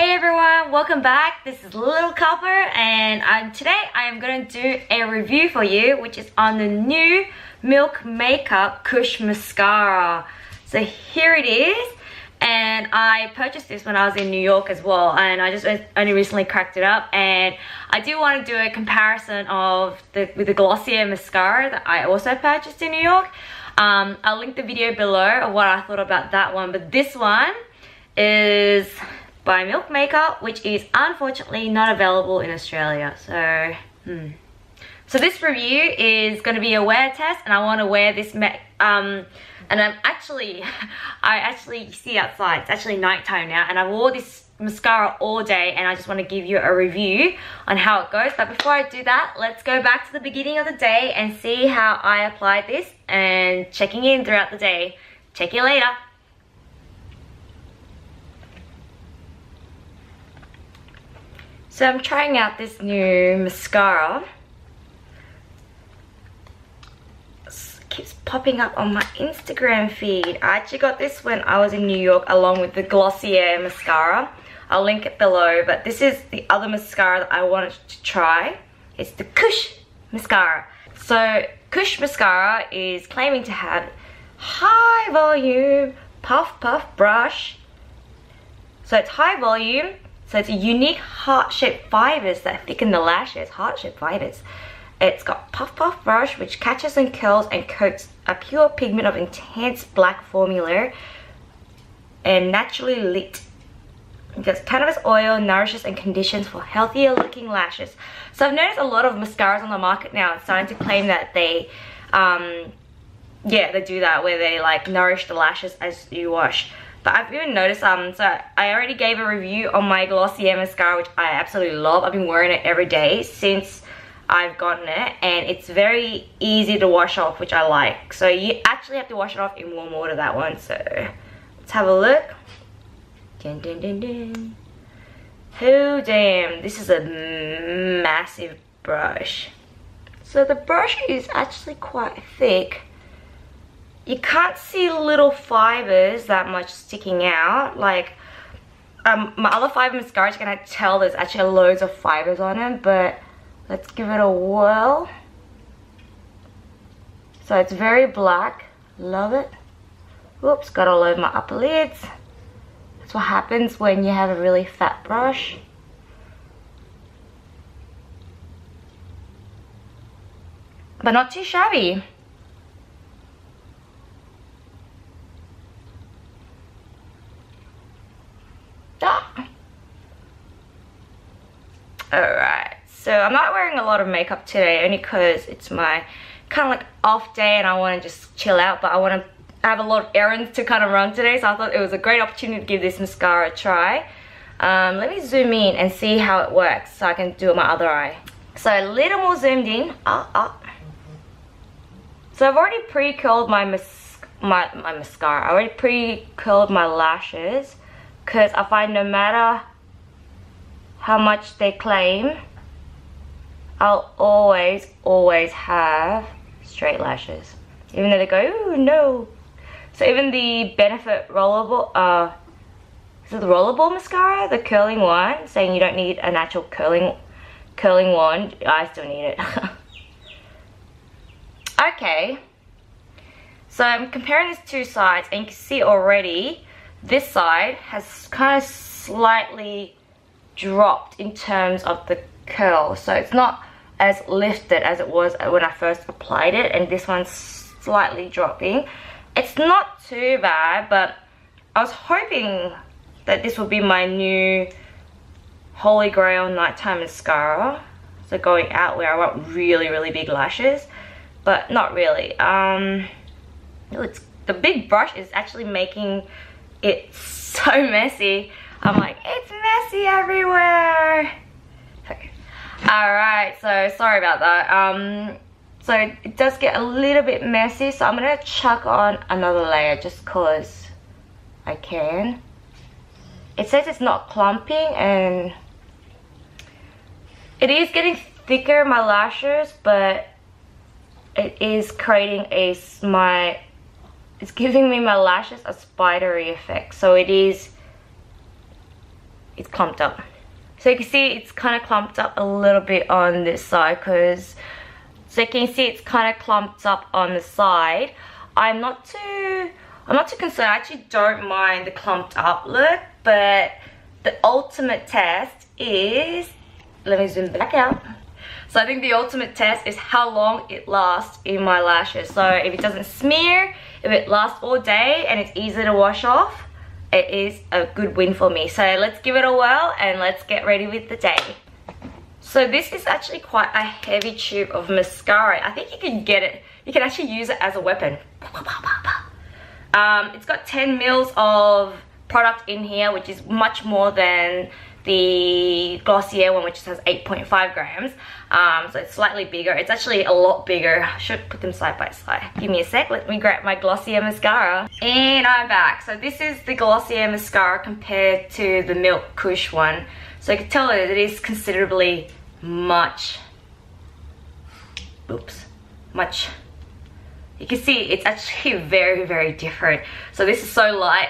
Hey everyone, welcome back. This is Lil Cuppa and today I am going to do a review for you which is on the new Milk Makeup Kush Mascara. So here it is, and I purchased this when I was in New York as well, and I just only recently cracked it up, and I do want to do a comparison of with the Glossier mascara that I also purchased in New York. I'll link the video below of what I thought about that one, but this one is by Milk Makeup, which is unfortunately not available in Australia. So this review is going to be a wear test, and I want to wear this and I actually see outside, it's actually nighttime now, and I wore this mascara all day, and I just want to give you a review on how it goes. But before I do that, let's go back to the beginning of the day and see how I applied this and checking in throughout the day. Check you later. So I'm trying out this new mascara. It keeps popping up on my Instagram feed. I actually got this when I was in New York along with the Glossier mascara. I'll link it below, but this is the other mascara that I wanted to try. It's the Kush mascara. So Kush mascara is claiming to have high volume puff brush. So it's high volume. So it's a unique heart-shaped fibers that thicken the lashes, heart-shaped fibers. It's got puff brush which catches and curls and coats a pure pigment of intense black formula and naturally lit. Because cannabis oil nourishes and conditions for healthier looking lashes. So I've noticed a lot of mascaras on the market now starting to claim that they they do that, where they like nourish the lashes as you wash. But I've even noticed, so I already gave a review on my Glossier mascara, which I absolutely love. I've been wearing it every day since I've gotten it, and it's very easy to wash off, which I like. So you actually have to wash it off in warm water, that one. So let's have a look. Dun, dun, dun, dun. Oh damn, this is a massive brush. So the brush is actually quite thick. You can't see little fibers that much sticking out. Like my other fiber mascaras, you can tell there's actually loads of fibers on it, but let's give it a whirl. So it's very black. Love it. Oops, got all over my upper lids. That's what happens when you have a really fat brush. But not too shabby. Alright, so I'm not wearing a lot of makeup today only because it's my kind of like off day and I want to just chill out, but I have a lot of errands to kind of run today, so I thought it was a great opportunity to give this mascara a try. Let me zoom in and see how it works so I can do my other eye. So a little more zoomed in. So I've already pre-curled my mascara. I already pre-curled my lashes because I find no matter how much they claim, I'll always have straight lashes, even though they go, ooh, no. So even the Benefit Rollerball, is it the Rollerball mascara, the curling one, saying you don't need a natural curling wand, I still need it. Okay, so I'm comparing these two sides, and you can see already this side has kind of slightly dropped in terms of the curl, so it's not as lifted as it was when I first applied it, and this one's slightly dropping. It's not too bad, but I was hoping that this would be my new holy grail nighttime mascara, so going out where I want really big lashes, but not really. The big brush is actually making it so messy. I'm like, it's messy everywhere. Okay. Alright, so sorry about that. So it does get a little bit messy, so I'm gonna chuck on another layer just cause I can. It says it's not clumping, and it is getting thicker, my lashes, but it is creating it's giving me my lashes a spidery effect. So it is it's clumped up. So you can see it's kind of clumped up a little bit on this side, so you can see it's kind of clumped up on the side. I'm not too concerned. I actually don't mind the clumped up look, but the ultimate test is, let me zoom back out. So I think the ultimate test is how long it lasts in my lashes. So if it doesn't smear, if it lasts all day and it's easy to wash off, it is a good win for me. So let's give it a whirl and let's get ready with the day. So this is actually quite a heavy tube of mascara. I think you can get it, you can actually use it as a weapon. It's got 10 mils of product in here, which is much more than the Glossier one, which has 8.5 grams. So it's slightly bigger. It's actually a lot bigger. I should put them side by side. Give me a sec. Let me grab my Glossier mascara. And I'm back. So this is the Glossier mascara compared to the Milk Kush one. So you can tell that it is considerably much. You can see it's actually very, very different. So this is so light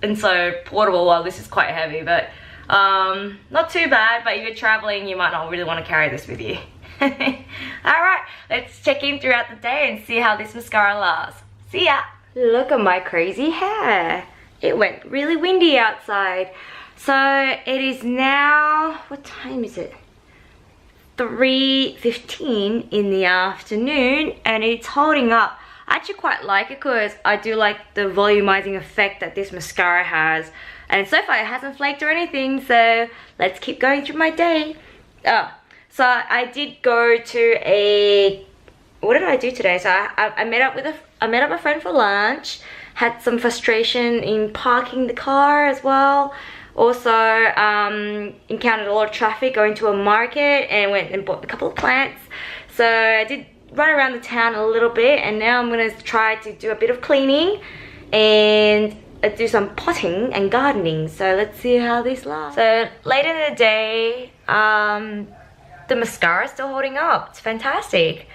and so portable, while this is quite heavy, but not too bad. But if you're traveling, you might not really want to carry this with you. Alright, let's check in throughout the day and see how this mascara lasts. See ya! Look at my crazy hair. It went really windy outside. So it is now, what time is it? 3:15 in the afternoon, and it's holding up. I actually quite like it because I do like the volumizing effect that this mascara has, and so far it hasn't flaked or anything. So let's keep going through my day. So I did go to a, what did I do today? So I met up with a friend for lunch, had some frustration in parking the car as well. Also encountered a lot of traffic going to a market, and went and bought a couple of plants. So I did run around the town a little bit, and now I'm gonna try to do a bit of cleaning and do some potting and gardening. So let's see how this lasts. So later in the day, the mascara is still holding up. It's fantastic.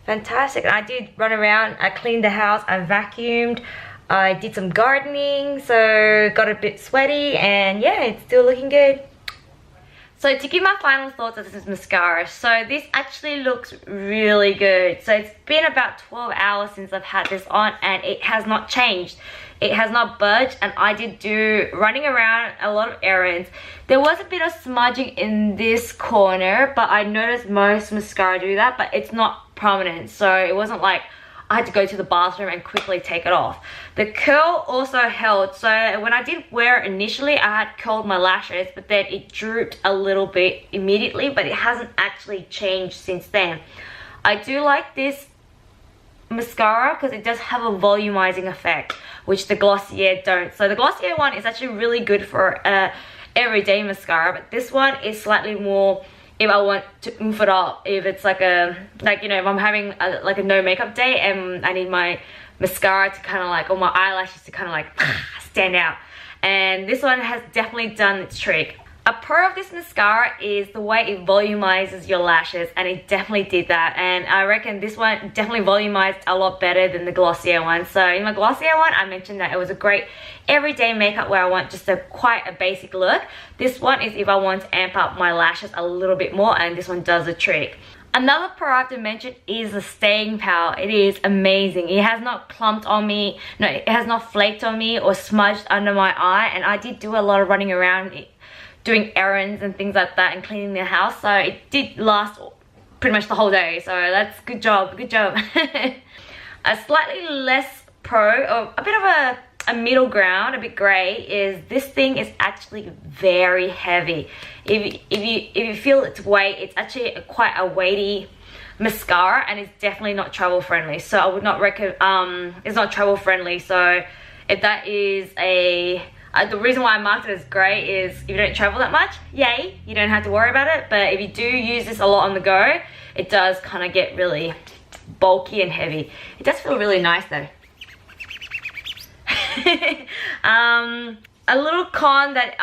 Fantastic. I did run around, I cleaned the house, I vacuumed, I did some gardening, so got a bit sweaty, and yeah, it's still looking good. So to give my final thoughts of this mascara, so this actually looks really good. So it's been about 12 hours since I've had this on, and it has not changed. It has not budged, and I did do running around a lot of errands. There was a bit of smudging in this corner, but I noticed most mascara do that, but it's not prominent. So it wasn't like I had to go to the bathroom and quickly take it off. The curl also held, so when I did wear it initially, I had curled my lashes, but then it drooped a little bit immediately, but it hasn't actually changed since then. I do like this mascara because it does have a volumizing effect, which the Glossier don't. So the Glossier one is actually really good for everyday mascara, but this one is slightly more if I want to oomph it up, if it's like a, you know, if I'm having like a no makeup day and I need my mascara to kind of like, or my eyelashes to kind of like stand out. And this one has definitely done its trick. A pro of this mascara is the way it volumizes your lashes, and it definitely did that. And I reckon this one definitely volumized a lot better than the Glossier one. So in my Glossier one, I mentioned that it was a great everyday makeup where I want just quite a basic look. This one is if I want to amp up my lashes a little bit more, and this one does the trick. Another pro I have to mention is the staying power. It is amazing. It has not clumped on me, no, it has not flaked on me or smudged under my eye, and I did do a lot of running around doing errands and things like that and cleaning the house, so it did last pretty much the whole day. So that's good job, good job. A slightly less pro, or a bit of a middle ground, a bit grey, is this thing is actually very heavy. If you feel its weight, it's actually quite a weighty mascara, and it's definitely not travel friendly. So I would not recommend, it's not travel friendly. So if that is the reason why I marked it as grey is if you don't travel that much, yay, you don't have to worry about it. But if you do use this a lot on the go, it does kind of get really bulky and heavy. It does feel really nice though. A little con that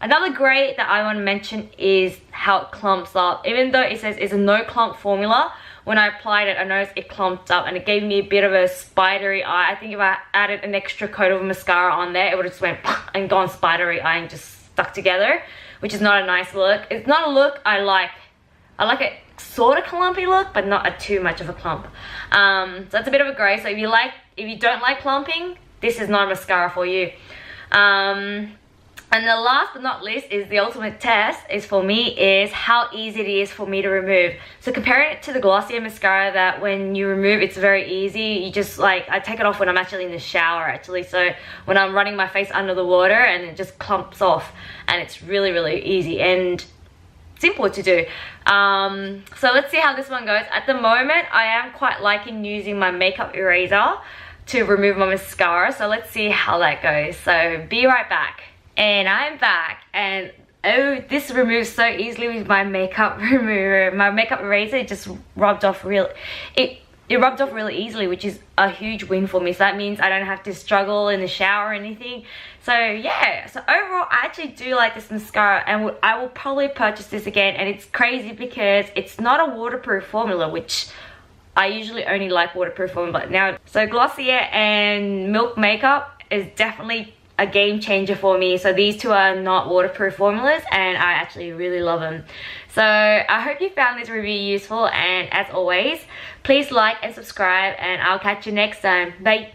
another great that I want to mention is how it clumps up. Even though it says it's a no clump formula, when I applied it, I noticed it clumped up and it gave me a bit of a spidery eye. I think if I added an extra coat of mascara on there, it would have just went and gone spidery eye and just stuck together, which is not a nice look. It's not a look I like. I like it sort of clumpy look, but not too much of a clump. So it's a bit of a grey. So if you don't like clumping, this is not a mascara for you. And the last but not least is the ultimate test is for me is how easy it is for me to remove. So comparing it to the Glossier mascara that when you remove it's very easy. You just like, I take it off when I'm actually in the shower actually. So when I'm running my face under the water and it just clumps off, and it's really, really easy and simple to do. So let's see how this one goes. At the moment I am quite liking using my makeup eraser to remove my mascara. So let's see how that goes. So be right back. And I'm back, and oh, this removes so easily with my makeup remover. My makeup eraser just rubbed off it rubbed off really easily, which is a huge win for me. So that means I don't have to struggle in the shower or anything. So yeah, so overall I actually do like this mascara, and I will probably purchase this again. And it's crazy because it's not a waterproof formula, which I usually only like waterproof formula, but now so Glossier and Milk makeup is definitely a game changer for me. So these two are not waterproof formulas, and I actually really love them. So I hope you found this review useful, and as always, please like and subscribe, and I'll catch you next time. Bye.